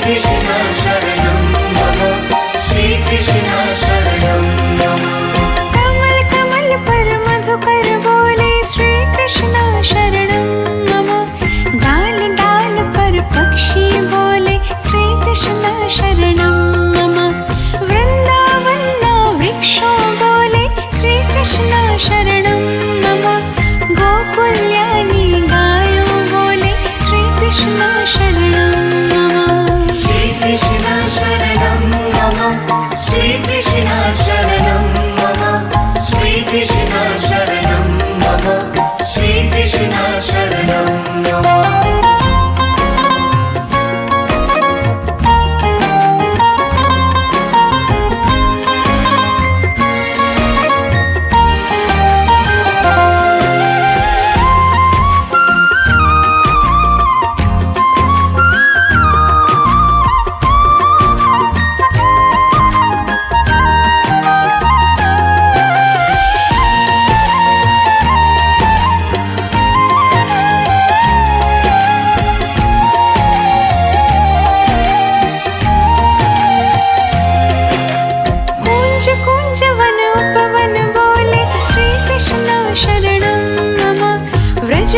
कृष्ण शरणं मम, श्री कृष्ण शरणं मम। कमल कमल पर मधुकर बोले श्री कृष्ण शरणं मम। डाल डाल पर पक्षी बोले श्री कृष्ण शरणं मम। वृंदावन वृक्षों बोले श्री कृष्ण शरणं मम। गोकुल्यानी गायों बोले श्री कृष्ण शरणं मम। श्री कृष्ण शरणं मम, श्री कृष्ण शरणं मम, श्री कृष्ण शरणं मम, श्री कृष्ण शरणं मम। वन उपवन बोले श्री कृष्ण शरणं मम। व्रज